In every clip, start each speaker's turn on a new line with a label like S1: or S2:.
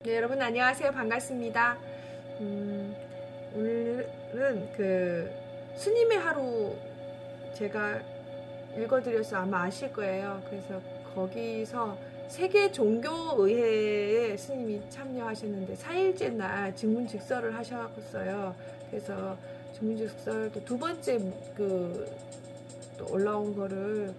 S1: 네, 여러분 안녕하세요. 반갑습니다. 오늘은 스님의 하루 제가 읽어드려서 아마 아실 거예요. 그래서 거기서 세계 종교의회에 스님이 참여하셨는데 4일째 날 증문즉설을 하셨어요. 그래서 증문즉설 또 2번째 또 올라온 거를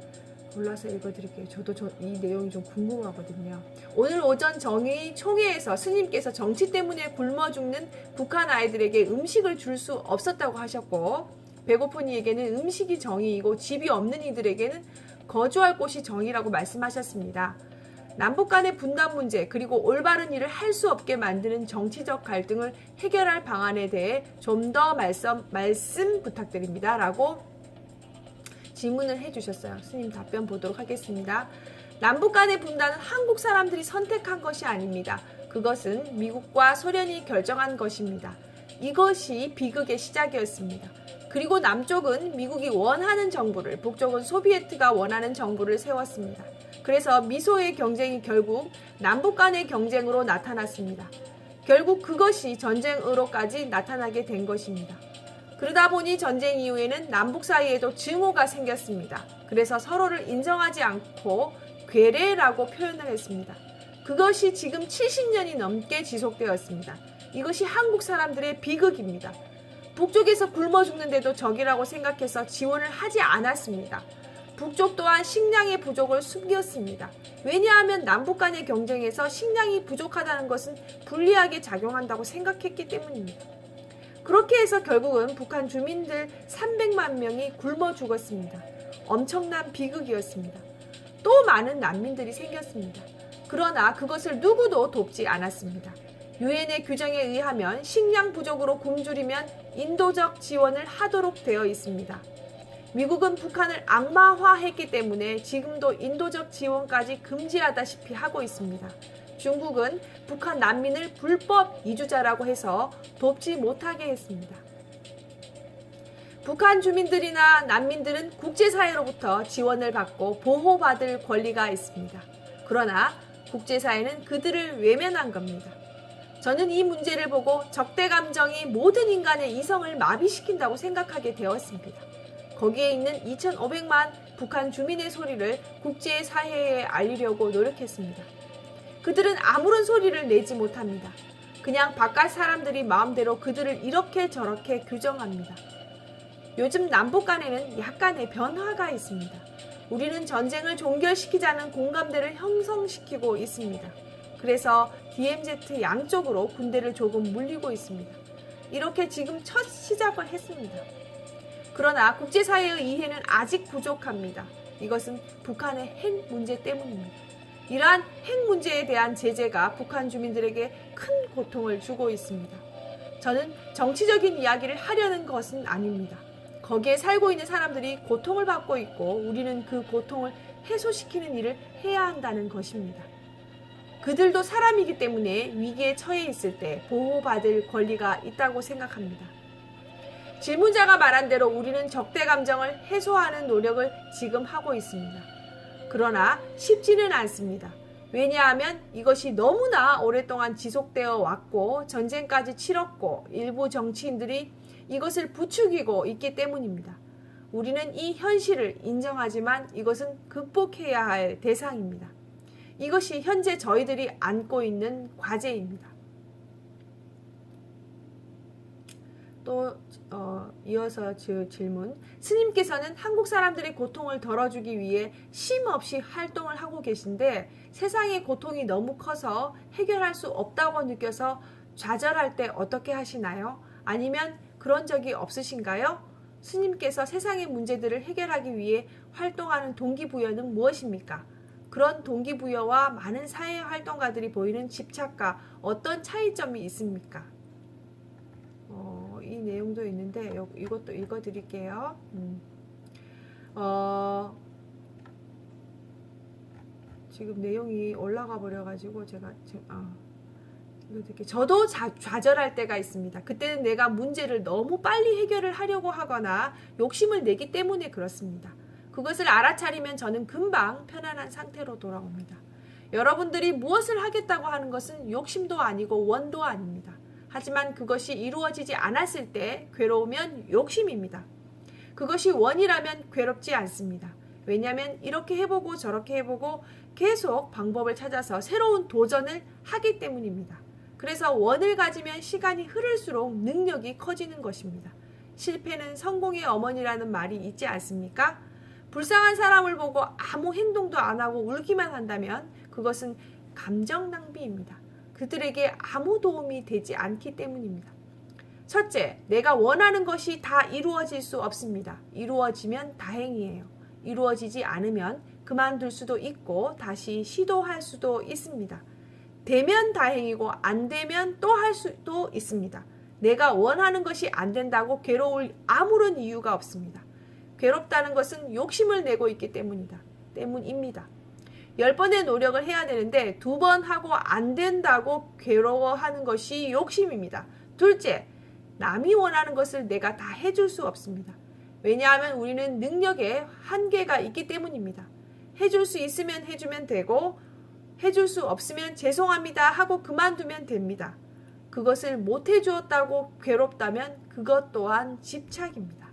S1: 골라서 읽어드릴게요. 저도 이 내용이 좀 궁금하거든요. 오늘 오전 정의 총회에서 스님께서 정치 때문에 굶어 죽는 북한 아이들에게 음식을 줄 수 없었다고 하셨고, 배고픈 이에게는 음식이 정의이고 집이 없는 이들에게는 거주할 곳이 정의라고 말씀하셨습니다. 남북 간의 분단 문제 그리고 올바른 일을 할 수 없게 만드는 정치적 갈등을 해결할 방안에 대해 좀 더 말씀 부탁드립니다. 라고 질문을 해주셨어요. 스님 답변 보도록 하겠습니다. 남북 간의 분단은 한국 사람들이 선택한 것이 아닙니다. 그것은 미국과 소련이 결정한 것입니다. 이것이 비극의 시작이었습니다. 그리고 남쪽은 미국이 원하는 정부를, 북쪽은 소비에트가 원하는 정부를 세웠습니다. 그래서 미소의 경쟁이 결국 남북 간의 경쟁으로 나타났습니다. 결국 그것이 전쟁으로까지 나타나게 된 것입니다. 그러다 보니 전쟁 이후에는 남북 사이에도 증오가 생겼습니다. 그래서 서로를 인정하지 않고 괴뢰라고 표현을 했습니다. 그것이 지금 70년이 넘게 지속되었습니다. 이것이 한국 사람들의 비극입니다. 북쪽에서 굶어 죽는데도 적이라고 생각해서 지원을 하지 않았습니다. 북쪽 또한 식량의 부족을 숨겼습니다. 왜냐하면 남북 간의 경쟁에서 식량이 부족하다는 것은 불리하게 작용한다고 생각했기 때문입니다. 그렇게 해서 결국은 북한 주민들 300만 명이 굶어 죽었습니다. 엄청난 비극이었습니다. 또 많은 난민들이 생겼습니다. 그러나 그것을 누구도 돕지 않았습니다. 유엔의 규정에 의하면 식량 부족으로 굶주리면 인도적 지원을 하도록 되어 있습니다. 미국은 북한을 악마화했기 때문에 지금도 인도적 지원까지 금지하다시피 하고 있습니다. 중국은 북한 난민을 불법 이주자라고 해서 돕지 못하게 했습니다. 북한 주민들이나 난민들은 국제사회로부터 지원을 받고 보호받을 권리가 있습니다. 그러나 국제사회는 그들을 외면한 겁니다. 저는 이 문제를 보고 적대 감정이 모든 인간의 이성을 마비시킨다고 생각하게 되었습니다. 거기에 있는 2,500만 북한 주민의 소리를 국제사회에 알리려고 노력했습니다. 그들은 아무런 소리를 내지 못합니다. 그냥 바깥 사람들이 마음대로 그들을 이렇게 저렇게 규정합니다. 요즘 남북 간에는 약간의 변화가 있습니다. 우리는 전쟁을 종결시키자는 공감대를 형성시키고 있습니다. 그래서 DMZ 양쪽으로 군대를 조금 물리고 있습니다. 이렇게 지금 첫 시작을 했습니다. 그러나 국제사회의 이해는 아직 부족합니다. 이것은 북한의 핵 문제 때문입니다. 이러한 핵 문제에 대한 제재가 북한 주민들에게 큰 고통을 주고 있습니다. 저는 정치적인 이야기를 하려는 것은 아닙니다. 거기에 살고 있는 사람들이 고통을 받고 있고 우리는 그 고통을 해소시키는 일을 해야 한다는 것입니다. 그들도 사람이기 때문에 위기에 처해 있을 때 보호받을 권리가 있다고 생각합니다. 질문자가 말한 대로 우리는 적대 감정을 해소하는 노력을 지금 하고 있습니다. 그러나 쉽지는 않습니다. 왜냐하면 이것이 너무나 오랫동안 지속되어 왔고 전쟁까지 치렀고 일부 정치인들이 이것을 부추기고 있기 때문입니다. 우리는 이 현실을 인정하지만 이것은 극복해야 할 대상입니다. 이것이 현재 저희들이 안고 있는 과제입니다. 또 이어서 질문. 스님께서는 한국 사람들의 고통을 덜어주기 위해 쉼없이 활동을 하고 계신데 세상의 고통이 너무 커서 해결할 수 없다고 느껴서 좌절할 때 어떻게 하시나요? 아니면 그런 적이 없으신가요? 스님께서 세상의 문제들을 해결하기 위해 활동하는 동기부여는 무엇입니까? 그런 동기부여와 많은 사회활동가들이 보이는 집착과 어떤 차이점이 있습니까? 이 내용도 있는데 이것도 읽어드릴게요. 지금 내용이 올라가 버려가지고 제가 저도 좌절할 때가 있습니다. 그때는 내가 문제를 너무 빨리 해결을 하려고 하거나 욕심을 내기 때문에 그렇습니다. 그것을 알아차리면 저는 금방 편안한 상태로 돌아옵니다. 여러분들이 무엇을 하겠다고 하는 것은 욕심도 아니고 원도 아닙니다. 하지만 그것이 이루어지지 않았을 때 괴로우면 욕심입니다. 그것이 원이라면 괴롭지 않습니다. 왜냐하면 이렇게 해보고 저렇게 해보고 계속 방법을 찾아서 새로운 도전을 하기 때문입니다. 그래서 원을 가지면 시간이 흐를수록 능력이 커지는 것입니다. 실패는 성공의 어머니라는 말이 있지 않습니까? 불쌍한 사람을 보고 아무 행동도 안 하고 울기만 한다면 그것은 감정 낭비입니다. 그들에게 아무 도움이 되지 않기 때문입니다. 첫째, 내가 원하는 것이 다 이루어질 수 없습니다. 이루어지면 다행이에요. 이루어지지 않으면 그만둘 수도 있고 다시 시도할 수도 있습니다. 되면 다행이고 안 되면 또 할 수도 있습니다. 내가 원하는 것이 안 된다고 괴로울 아무런 이유가 없습니다. 괴롭다는 것은 욕심을 내고 있기 때문입니다. 10번의 노력을 해야 되는데 2번 하고 안 된다고 괴로워하는 것이 욕심입니다. 둘째, 남이 원하는 것을 내가 다 해줄 수 없습니다. 왜냐하면 우리는 능력에 한계가 있기 때문입니다. 해줄 수 있으면 해주면 되고 해줄 수 없으면 죄송합니다 하고 그만두면 됩니다. 그것을 못 해주었다고 괴롭다면 그것 또한 집착입니다.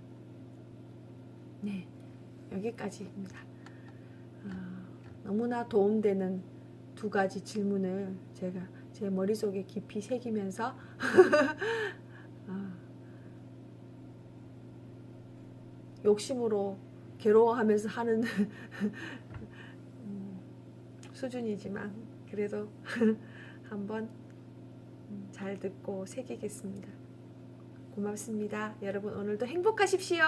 S1: 네, 여기까지입니다. 너무나 도움되는 2가지 질문을 제가 제 머릿속에 깊이 새기면서 욕심으로 괴로워하면서 하는 수준이지만 그래도 한번 잘 듣고 새기겠습니다. 고맙습니다. 여러분 오늘도 행복하십시오.